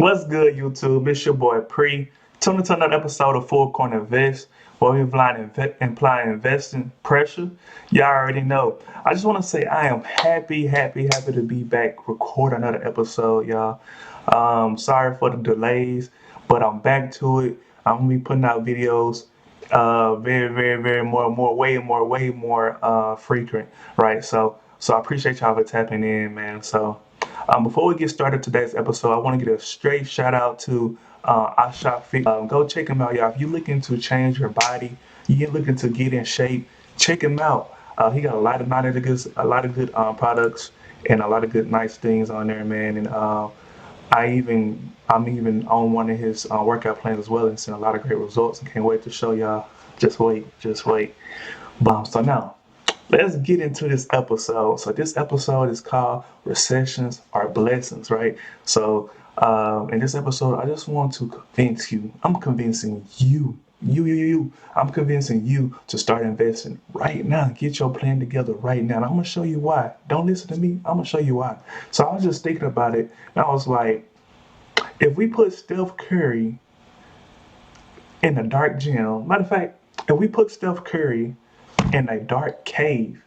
What's good, YouTube? It's your boy Pre. Tune into another episode of Full Corner Invest, where we implying investing pressure. Y'all already know. I just want to say I am happy to be back, record another episode, y'all. Sorry for the delays, but I'm back to it. I'm gonna be putting out videos, very way more frequent, right? So I appreciate y'all for tapping in, man. Before we get started today's episode, I want to get a straight shout out to iShockFit. Go check him out, y'all. If you're looking to change your body, you're looking to get in shape, check him out. He got a lot of good products and a lot of good nice things on there, man. And I'm even on one of his workout plans as well, and seeing a lot of great results. And can't wait to show y'all. Just wait. So now let's get into this episode. So this episode is called Recessions Are Blessings, right? In this episode, I just want to convince you. I'm convincing you. I'm convincing you to start investing right now. Get your plan together right now. And I'm gonna show you why. Don't listen to me. I'm gonna show you why. So I was just thinking about it, and I was like, if we put Steph Curry in a dark gym, matter of fact, if we put Steph Curry in a dark cave,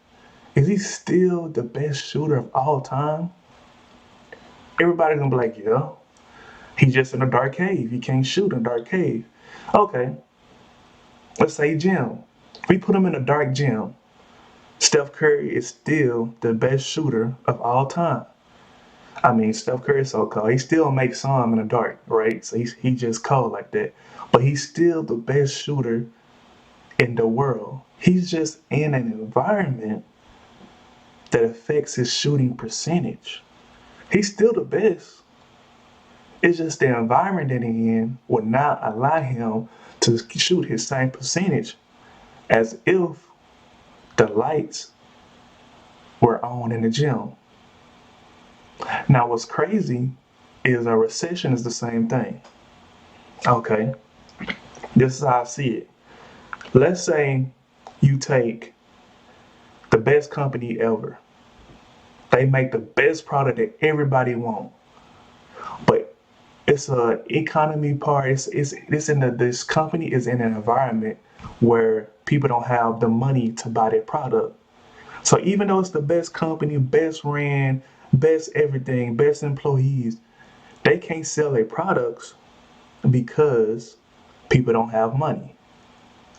is he still the best shooter of all time? Everybody's gonna be like, yeah, he's just in a dark cave. He can't shoot in a dark cave. Okay, let's say gym. We put him in a dark gym. Steph Curry is still the best shooter of all time. I mean, Steph Curry is so cold. He still makes some in the dark, right? So he just cold like that. But he's still the best shooter in the world. He's just in an environment that affects his shooting percentage. He's still the best. It's just the environment that he's in would not allow him to shoot his same percentage as if the lights were on in the gym. Now, what's crazy is a recession is the same thing. Okay, this is how I see it. Let's say you take the best company ever. They make the best product that everybody wants, but it's a economy part. This company is in an environment where people don't have the money to buy their product. So even though it's the best company, best ran, best everything, best employees, they can't sell their products because people don't have money,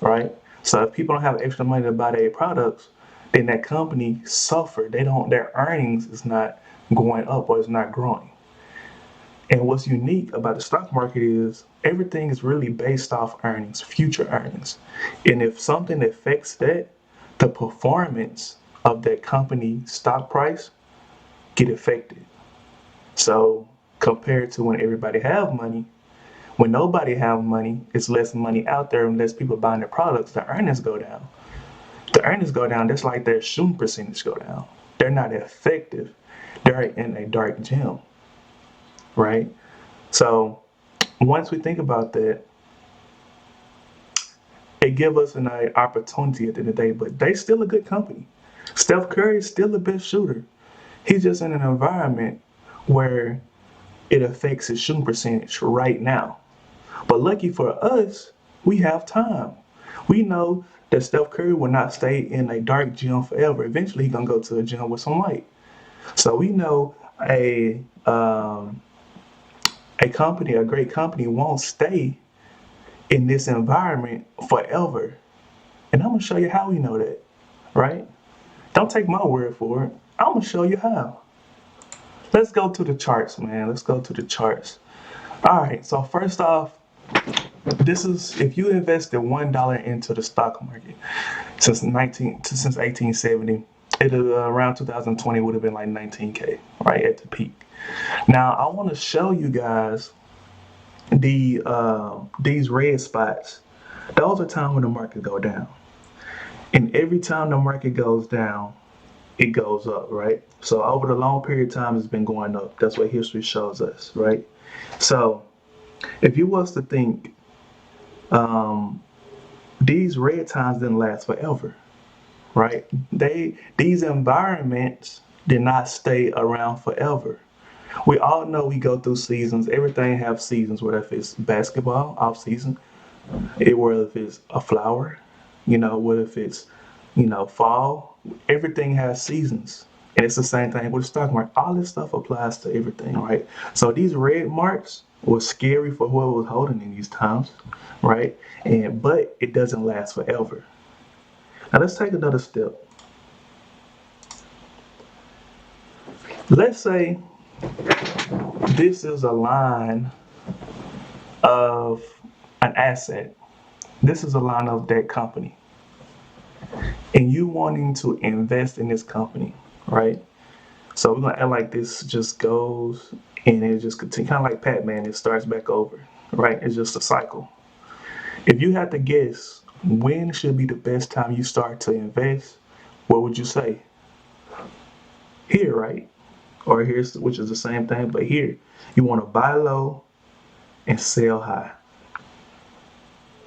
right? So if people don't have extra money to buy their products, then that company suffer. Their earnings is not going up or it's not growing. And what's unique about the stock market is everything is really based off earnings, future earnings. And if something affects that, the performance of that company stock price get affected. So compared to when everybody have money, when nobody have money, it's less money out there and less people buying their products, the earnings go down. The earnings go down, that's like their shooting percentage go down. They're not effective. They're in a dark gym, right? So once we think about that, it give us an opportunity at the end of the day, but they still a good company. Steph Curry is still the best shooter. He's just in an environment where it affects his shooting percentage right now. But lucky for us, we have time. We know that Steph Curry will not stay in a dark gym forever. Eventually, he's gonna go to a gym with some light. So we know a great company, won't stay in this environment forever. And I'm gonna show you how we know that, right? Don't take my word for it. I'm gonna show you how. Let's go to the charts, man. Let's go to the charts. All right. So first off, this is if you invested $1 into the stock market since 1870, it around 2020 would have been like 19K, right at the peak. Now I want to show you guys these red spots. Those are times when the market go down, and every time the market goes down, it goes up, right? So over the long period of time, it's been going up. That's what history shows us, right? So if you was to think these red times didn't last forever, right? These environments did not stay around forever. We all know we go through seasons. Everything have seasons, whether if it's basketball, off season, whether if it's a flower, whether if it's, fall. Everything has seasons. And it's the same thing with the stock market. All this stuff applies to everything, right? So these red marks were scary for whoever was holding in these times, right? But it doesn't last forever. Now let's take another step. Let's say this is a line of an asset. This is a line of that company. And you wanting to invest in this company, right? So we're gonna act like this just goes and it just continues, kind of like Pac-Man, it starts back over, right? It's just a cycle. If you had to guess when should be the best time you start to invest, what would you say? Here, right? Or here's, which is the same thing, but here, you want to buy low and sell high.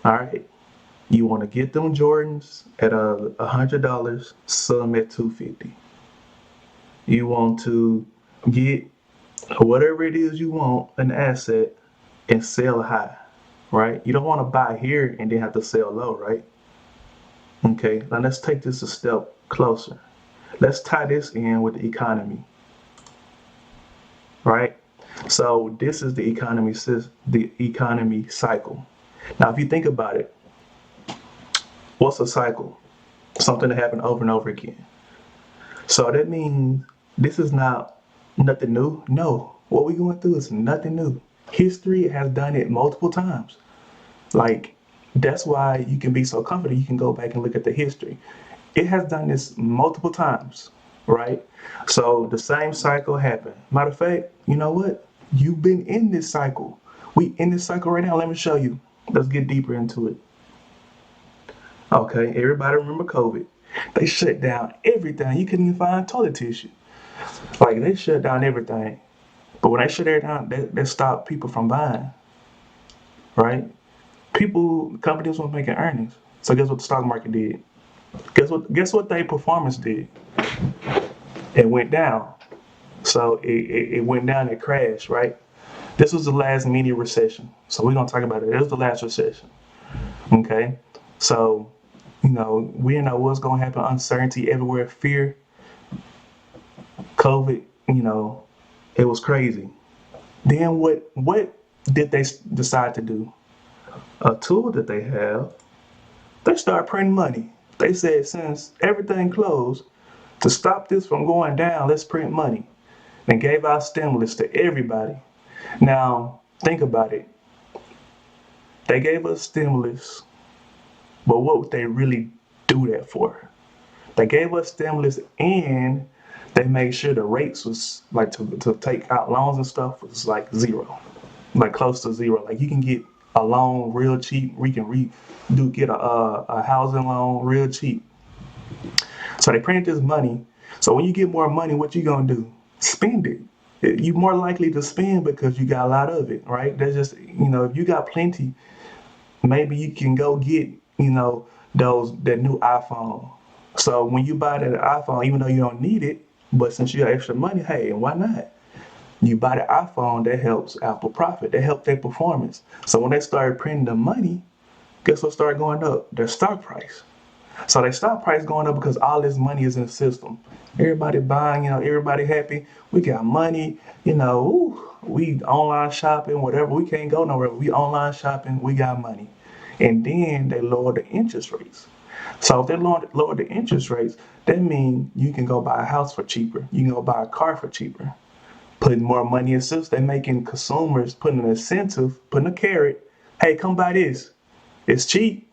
All right. You want to get them Jordans at $100, sell them at $250. You want to get whatever it is you want, an asset, and sell high, right? You don't want to buy here and then have to sell low, right? Okay, now let's take this a step closer. Let's tie this in with the economy, right? So this is the economy cycle. Now, if you think about it, what's a cycle? Something that happened over and over again. So that means this is not nothing new. No, what we're going through is nothing new. History has done it multiple times. Like, that's why you can be so confident. You can go back and look at the history. It has done this multiple times, right? So the same cycle happened. Matter of fact, you know what? You've been in this cycle. We in this cycle right now. Let me show you. Let's get deeper into it. Okay, everybody remember COVID. They shut down everything. You couldn't even find toilet tissue. Like, they shut down everything. But when they shut it down, they stopped people from buying, right? Companies were making earnings. So guess what the stock market did? Guess what their performance did? It went down. So it went down, it crashed, right? This was the last mini recession. So we're gonna talk about it. It was the last recession. Okay. So, we didn't know what's gonna happen, uncertainty everywhere, fear, COVID, it was crazy. Then what did they decide to do? A tool that they have, they start printing money. They said, since everything closed, to stop this from going down, let's print money. And gave out stimulus to everybody. Now, think about it. They gave us stimulus, but what would they really do that for? They gave us stimulus and they made sure the rates was like to take out loans and stuff was like zero, like close to zero. Like, you can get a loan real cheap. We can get a housing loan real cheap. So they printed this money. So when you get more money, what you gonna do? Spend it. You're more likely to spend because you got a lot of it, right? That's just, if you got plenty, maybe you can go get, that new iPhone. So when you buy that iPhone, even though you don't need it, but since you got extra money, hey, why not? You buy the iPhone, that helps Apple profit. That helps their performance. So when they started printing the money, guess what started going up? Their stock price. So their stock price going up because all this money is in the system. Everybody buying, everybody happy. We got money, we online shopping, whatever. We can't go nowhere. We online shopping, we got money. And then they lower the interest rates. So if they lower the interest rates, that means you can go buy a house for cheaper. You can go buy a car for cheaper. Putting more money in systems, they're making consumers, putting an incentive, putting a carrot. Hey, come buy this. It's cheap.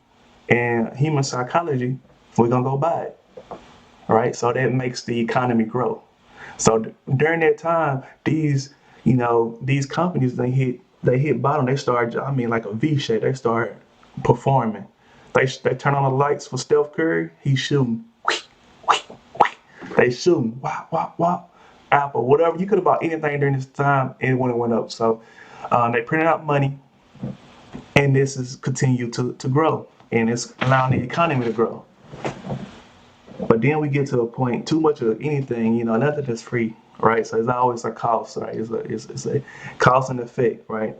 And human psychology, we're gonna go buy it. Right? So that makes the economy grow. So during that time, these companies, they hit bottom. They start, like a V shape. They start performing. They turn on the lights for Steph Curry. He's shooting. They shooting. Wow, wow, wow. Apple, whatever. You could have bought anything during this time, and when it went up. So they printed out money, and this is continued to grow, and it's allowing the economy to grow. But then we get to a point, too much of anything, nothing is free. right? So it's always a cost, right? It's a cost and effect, right?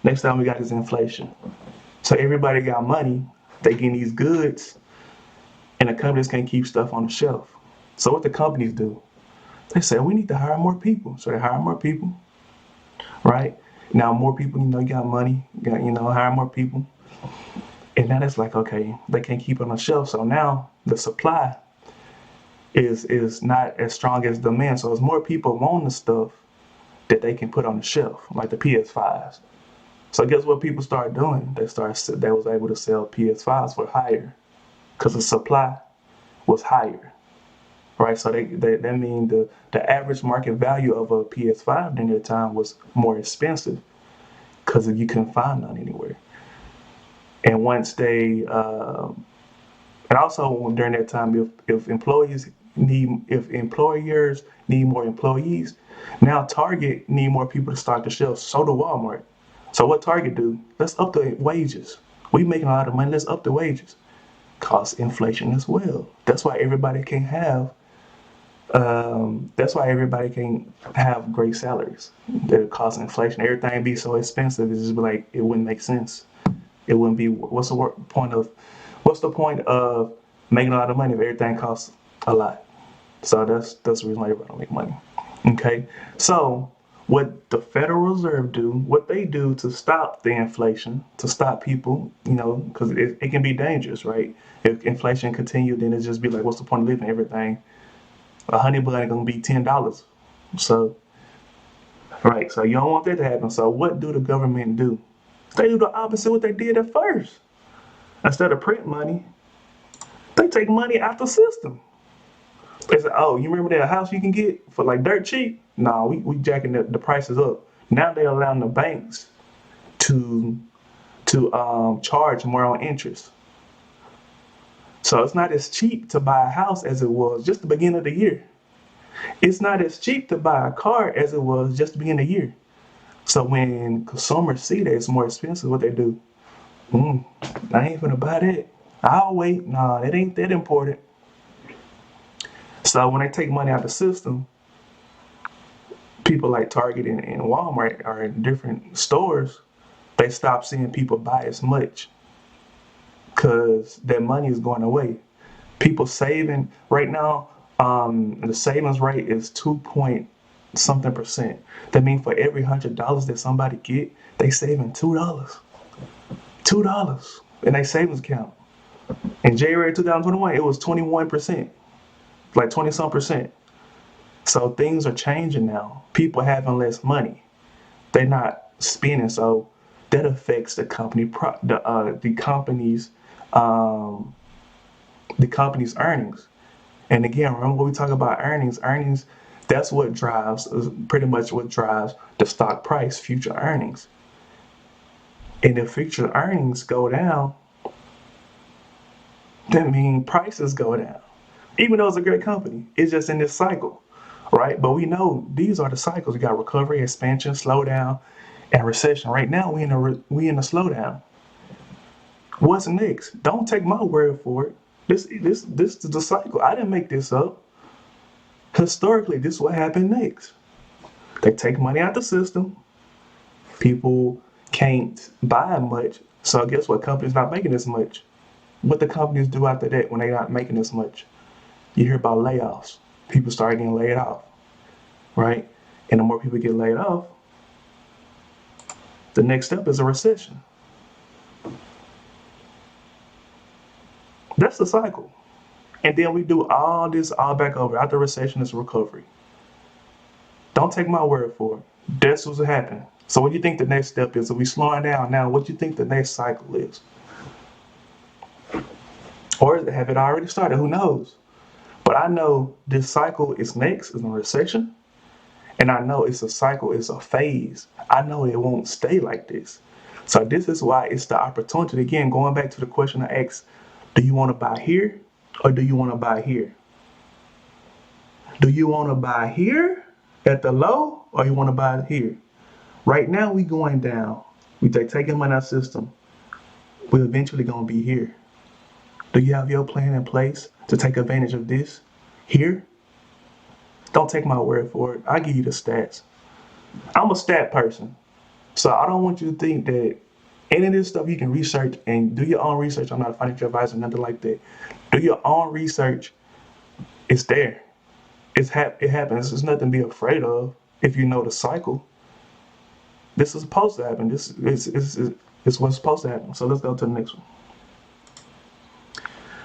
Next time we got is inflation. So everybody got money, they getting these goods, and the companies can't keep stuff on the shelf. So what the companies do? They say we need to hire more people. So they hire more people, right? Now more people, you got money, hire more people. And now it's like, okay, they can't keep it on the shelf. So now the supply is not as strong as demand. So as more people want the stuff that they can put on the shelf, like the PS5s. So guess what people started doing? They was able to sell PS5s for higher because the supply was higher, right? So that mean the average market value of a PS5 during that time was more expensive because you couldn't find none anywhere. And once and also during that time, if employers need more employees, now Target need more people to stock the shelves. So do Walmart. So what Target do? Let's up the wages. We making a lot of money. Let's up the wages. Cost inflation as well. That's why everybody can have. That's why everybody can have great salaries. The cost inflation. Everything be so expensive. It's just like it wouldn't make sense. It wouldn't be. What's the point of making a lot of money if everything costs a lot? So that's the reason why everybody don't make money. Okay. So what the Federal Reserve do, what they do to stop the inflation, to stop people, because it can be dangerous, right? If inflation continue, then it just be like, what's the point of living everything? A honey bun is gonna be $10. So right, so you don't want that to happen. So what do the government do? They do the opposite of what they did at first. Instead of print money, they take money out the system. They say, oh, you remember that house you can get for like dirt cheap? No, we jacking the prices up. Now they're allowing the banks to charge more on interest. So it's not as cheap to buy a house as it was just the beginning of the year. It's not as cheap to buy a car as it was just the beginning of the year. So when consumers see that it's more expensive, what they do? I ain't gonna buy that. I'll wait. Nah, it ain't that important. So when they take money out of the system, people like Target and Walmart or in different stores, they stop seeing people buy as much because their money is going away. People saving right now, the savings rate is 2 point something percent. That means for every $100 that somebody get, they saving $2. $2 in their savings account. In January 2021, it was 21%, like 20 some percent. So things are changing now. People having less money. They're not spending, so that affects um, the company's earnings. And again, remember when we talk about earnings? Earnings, that's what drives, pretty much what drives the stock price, future earnings. And if future earnings go down, that means prices go down. Even though it's a great company, it's just in this cycle, right? But we know these are the cycles. We got recovery, expansion, slowdown, and recession. Right now, we in a slowdown. What's next? Don't take my word for it. This is the cycle. I didn't make this up. Historically, this is what happened next. They take money out the system. People can't buy much. So guess what? Companies not making as much. What the companies do after that when they're not making as much? You hear about layoffs. People start getting laid off, right? And the more people get laid off, the next step is a recession. That's the cycle. And then we do all this all back over. After recession is recovery. Don't take my word for it. That's what's happening. So what do you think the next step is? Are we slowing down now? What do you think the next cycle is? Or have it already started? Who knows? But I know this cycle is next, is a recession. And I know it's a cycle, it's a phase. I know it won't stay like this. So this is why it's the opportunity. Again, going back to the question I asked, do you want to buy here or do you want to buy here? Do you want to buy here at the low or you want to buy here? Right now we going down. We taking money out of the system. We're eventually going to be here. Do you have your plan in place to take advantage of this here? Don't take my word for it. I give you the stats. I'm a stat person. So I don't want you to think that any of this stuff you can research and do your own research. I'm not a financial advisor, nothing like that. Do your own research. It's there. It happens. There's nothing to be afraid of if you know the cycle. This is supposed to happen. This is what's supposed to happen. So let's go to the next one.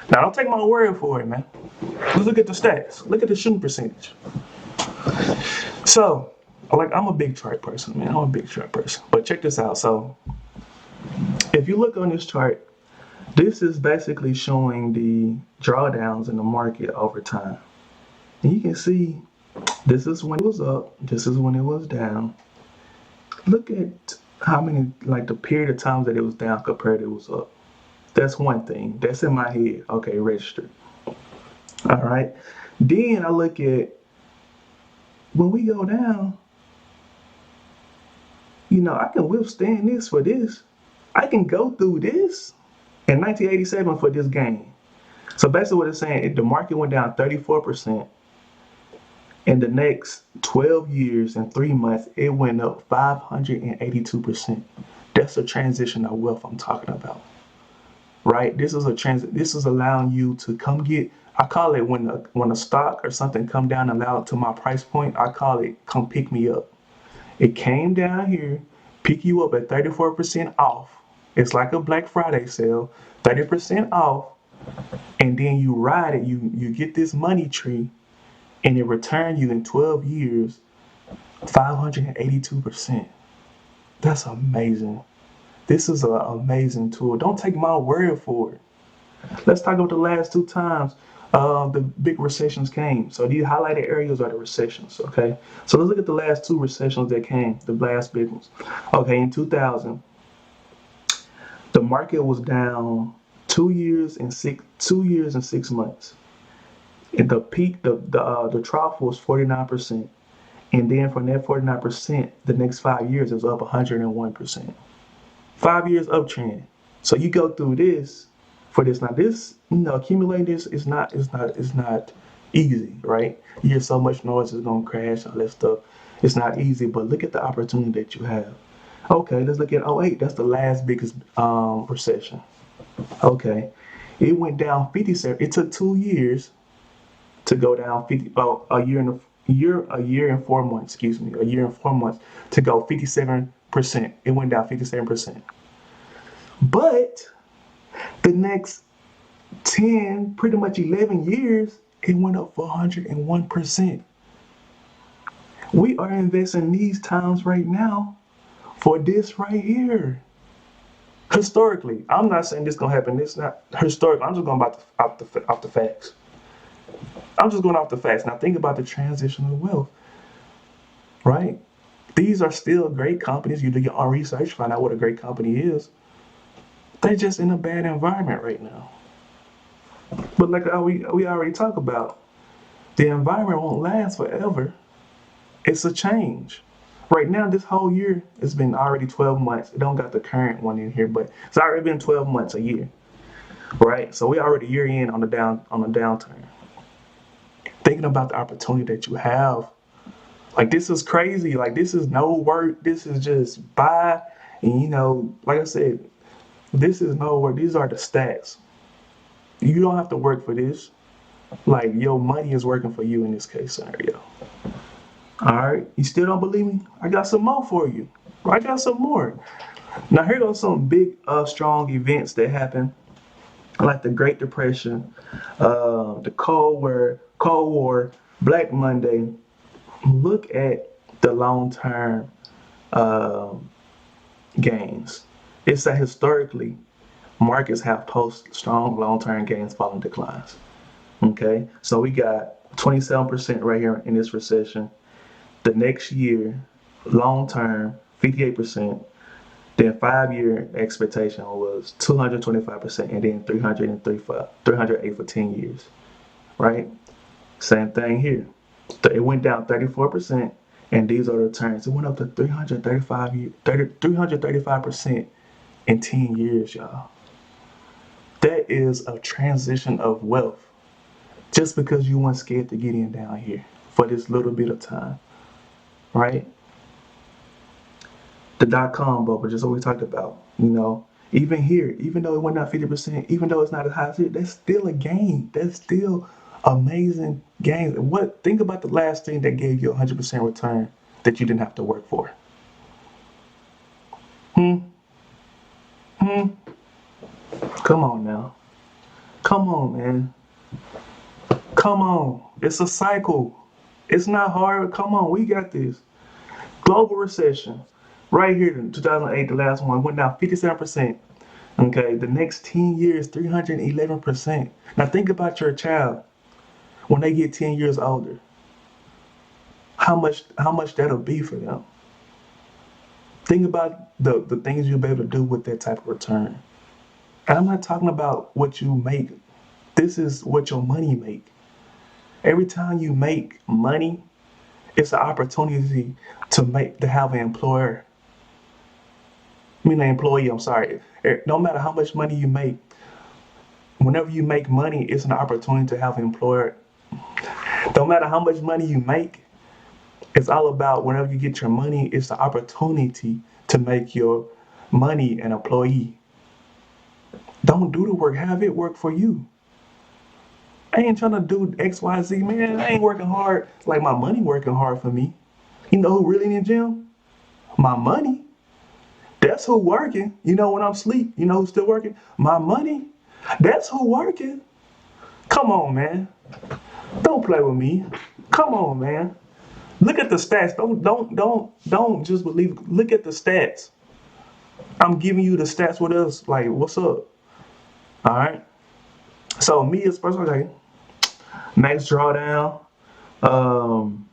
Now don't take my word for it, man. Let's look at the stats. Look at the shooting percentage. So, like, I'm a big chart person, man. I'm a big chart person. But check this out. So if you look on this chart, this is basically showing the drawdowns in the market over time. And you can see this is when it was up, this is when it was down. Look at how many, like the period of times that it was down compared to it was up. That's one thing. That's in my head. Okay, registered. All right. Then I look at when we go down, I can withstand this for this. I can go through this in 1987 for this gain. So basically what it's saying, the market went down 34%. In the next 12 years and 3 months, it went up 582%. That's a transition of wealth I'm talking about, right? This is allowing you to come get. I call it when a stock or something come down and allow it to my price point. I call it come pick me up. It came down here, pick you up at 34% off. It's like a Black Friday sale, 30% off, and then you ride it. You get this money tree, and it returns you in 12 years 582%. That's amazing. This is an amazing tool. Don't take my word for it. Let's talk about the last two times the big recessions came. So these highlighted areas are the recessions, okay? So let's look at the last two recessions that came, the last big ones. Okay, in 2000, the market was down 2 years and 6 months. And the peak, the trough was 49%. And then from that 49%, the next 5 years it was up 101%. 5 years uptrend. So you go through this for this. Now this, accumulating this is not easy, right? You hear so much noise, it's gonna crash, all that stuff. It's not easy, but look at the opportunity that you have. Okay, let's look at '08. That's the last biggest recession. Okay, it went down 57. It took 2 years to go down 50. Oh, a year and 4 months. Excuse me, a year and 4 months to go 57%. It went down 57%. But the next 10, pretty much 11 years, it went up 401%. We are investing these times right now for this right here. Historically, I'm not saying this gonna happen. This not historic. I'm just going off the facts. I'm just going off the facts. Now think about the transition of wealth, right? These are still great companies. You do your own research, find out what a great company is. They're just in a bad environment right now. But like we already talked about, the environment won't last forever. It's a change. Right now, this whole year, it's been already 12 months. It don't got the current one in here, but it's already been 12 months, a year, right? So we already a year in on the downturn. Thinking about the opportunity that you have, like this is crazy. Like this is no work. This is just buy, and like I said, this is no work. These are the stats. You don't have to work for this. Like your money is working for you in this case scenario. All right, you still don't believe me? I got some more for you. I got some more. Now here goes some big, strong events that happened, like the Great Depression, the Cold War, Black Monday. Look at the long-term gains. It's that historically, markets have posted strong long-term gains following declines. Okay, so we got 27% right here in this recession. The next year, long term, 58%. Then 5 year expectation was 225%, and then 308 for 10 years. Right? Same thing here. It went down 34%, and these are the returns. It went up to 335% in 10 years, y'all. That is a transition of wealth. Just because you weren't scared to get in down here for this little bit of time, right? The .com bubble, just what we talked about, even here, even though it went down 50%, even though it's not as high as here, that's still a gain. That's still amazing gains. Think about the last thing that gave you 100% return that you didn't have to work for. Hmm? Hmm? Come on now. Come on, man. Come on. It's a cycle. It's not hard. Come on, we got this. Global recession. Right here in 2008, the last one, went down 57%. Okay, the next 10 years, 311%. Now think about your child when they get 10 years older. How much that'll be for them. Think about the things you'll be able to do with that type of return. And I'm not talking about what you make. This is what your money make. Every time you make money, it's an opportunity to have an employer. I mean, an employee, I'm sorry. No matter how much money you make, whenever you make money, it's an opportunity to have an employer. No matter how much money you make, it's all about whenever you get your money, it's the opportunity to make your money an employee. Don't do the work, have it work for you. I ain't trying to do X, Y, Z, man. I ain't working hard like my money working hard for me. You know who really in the gym? My money. That's who working. When I'm asleep, who's still working? My money. That's who working. Come on, man. Don't play with me. Come on, man. Look at the stats. Don't just believe. Look at the stats. I'm giving you the stats with us. Like, what's up? All right. So me as person, okay. Max drawdown. Um,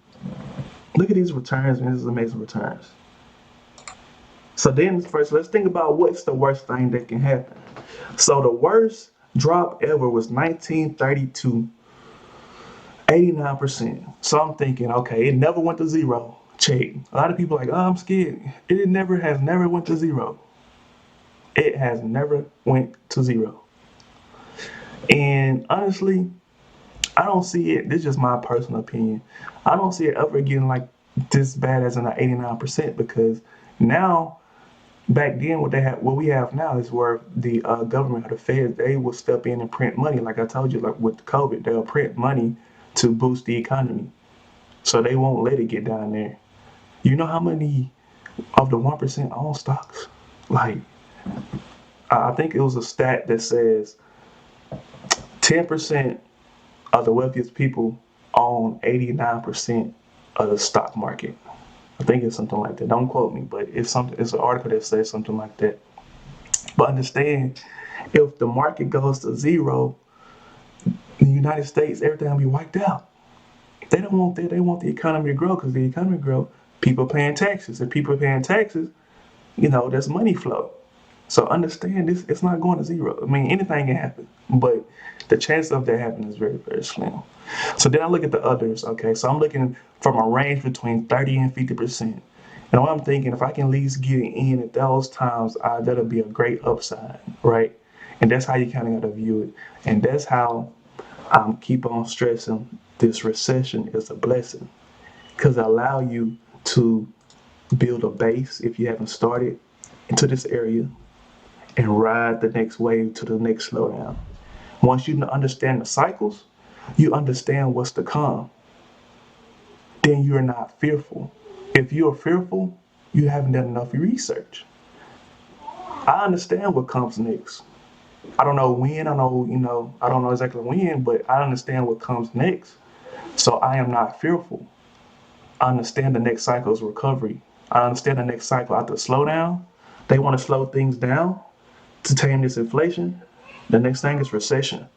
Look at these returns, man. This is amazing returns. So then first, let's think about what's the worst thing that can happen. So the worst drop ever was 1932, 89%. So I'm thinking, okay, it never went to zero. Check. A lot of people are like, oh, I'm scared. It has never went to zero. It has never went to zero. And honestly, I don't see it. This is just my personal opinion. I don't see it ever getting like this bad as in an 89% because now, back then, what we have now is where the government or the Fed, they will step in and print money. Like I told you, like with COVID, they'll print money to boost the economy. So they won't let it get down there. You know how many of the 1% own stocks? Like, I think it was a stat that says 10% of the wealthiest people own 89% of the stock market. I think it's something like that. Don't quote me, but it's something. It's an article that says something like that. But understand, if the market goes to zero, in the United States, everything will be wiped out. They don't want that. They want the economy to grow because the economy grow. People paying taxes. If people are paying taxes, there's money flow. So understand this, it's not going to zero. I mean, anything can happen, but the chance of that happening is very, very slim. So then I look at the others, okay? So I'm looking from a range between 30 and 50%. And what I'm thinking, if I can at least get in at those times, that'll be a great upside, right? And that's how you kind of got to view it. And that's how I keep on stressing this recession is a blessing because it allow you to build a base if you haven't started into this area and ride the next wave to the next slowdown. Once you understand the cycles, you understand what's to come. Then you're not fearful. If you're fearful, you haven't done enough research. I understand what comes next. I don't know when, I don't know exactly when, but I understand what comes next. So I am not fearful. I understand the next cycle is recovery. I understand the next cycle after slowdown. They want to slow things down to tame this inflation. The next thing is recession.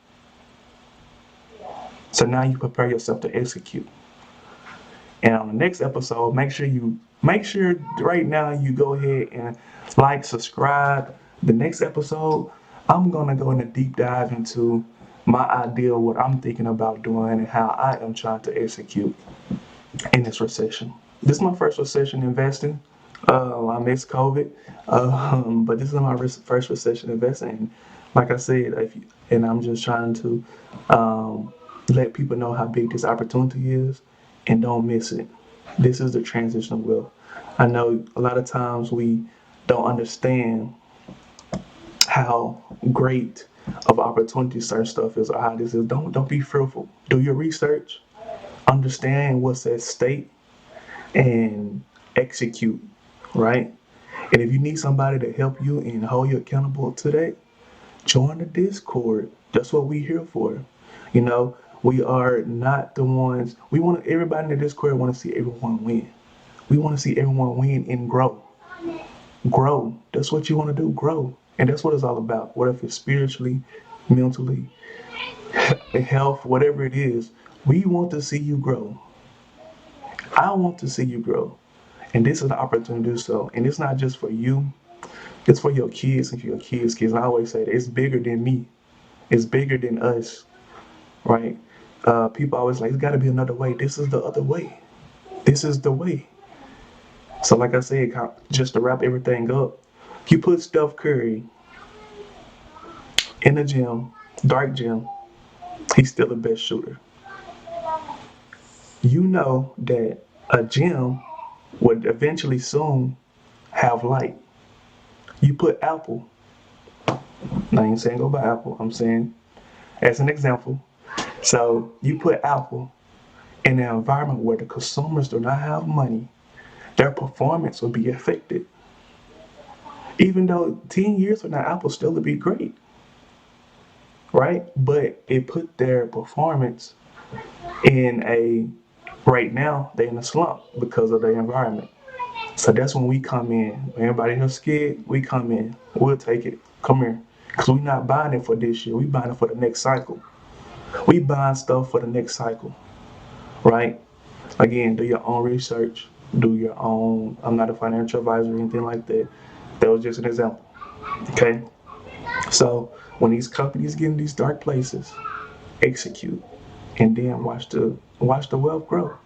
So now you prepare yourself to execute. And on the next episode, make sure right now you go ahead and like, subscribe. The next episode, I'm gonna go in a deep dive into my idea, what I'm thinking about doing, and how I am trying to execute in this recession. This is my first recession investing. I missed COVID, but this is my first recession investing. And like I said, and I'm just trying to let people know how big this opportunity is and don't miss it. This is the transition of wealth. I know a lot of times we don't understand how great of opportunity certain stuff is or how this is. Don't be fearful. Do your research, understand what's at stake, and execute, right? And if you need somebody to help you and hold you accountable to that, join the Discord. That's what we're here for. You know, we are not the ones. We want everybody in the Discord want to see everyone win. We want to see everyone win and grow. Grow. That's what you want to do. Grow. And that's what it's all about. Whether it's spiritually, mentally, health, whatever it is, we want to see you grow. I want to see you grow. And this is the opportunity to do so. And it's not just for you, it's for your kids and for your kids' kids. And I always say that it's bigger than me. It's bigger than us, right? People always like, it's got to be another way. This is the other way. This is the way. So, like I said, just to wrap everything up, you put Steph Curry in the gym, dark gym, he's still the best shooter. You know that a gym would eventually soon have light. You put Apple, now I ain't saying go by Apple, I'm saying as an example. So you put Apple in an environment where the consumers do not have money, their performance will be affected. Even though 10 years from now, Apple still would be great, right? But it put their performance in a, right now, they're in a slump because of the environment. So that's when we come in. When everybody here scared, we come in. We'll take it. Come here. Because we're not buying it for this year. We buying it for the next cycle. We buying stuff for the next cycle, right? Again, do your own research. Do your own. I'm not a financial advisor or anything like that. That was just an example. Okay. So when these companies get in these dark places, execute, and then watch the wealth grow,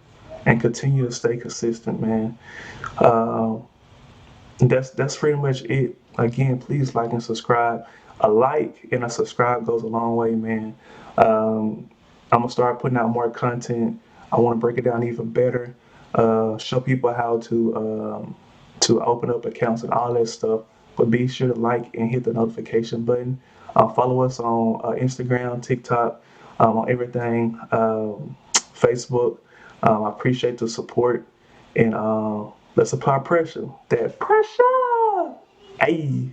and continue to stay consistent, man. Uh, that's pretty much it. Again, please like and subscribe. A like and a subscribe goes a long way, man. I'm gonna start putting out more content. I want to break it down even better. Show people how to open up accounts and all that stuff. But be sure to like and hit the notification button. Follow us on Instagram, TikTok, on everything, Facebook. I appreciate the support, and let's apply pressure. That pressure. Hey.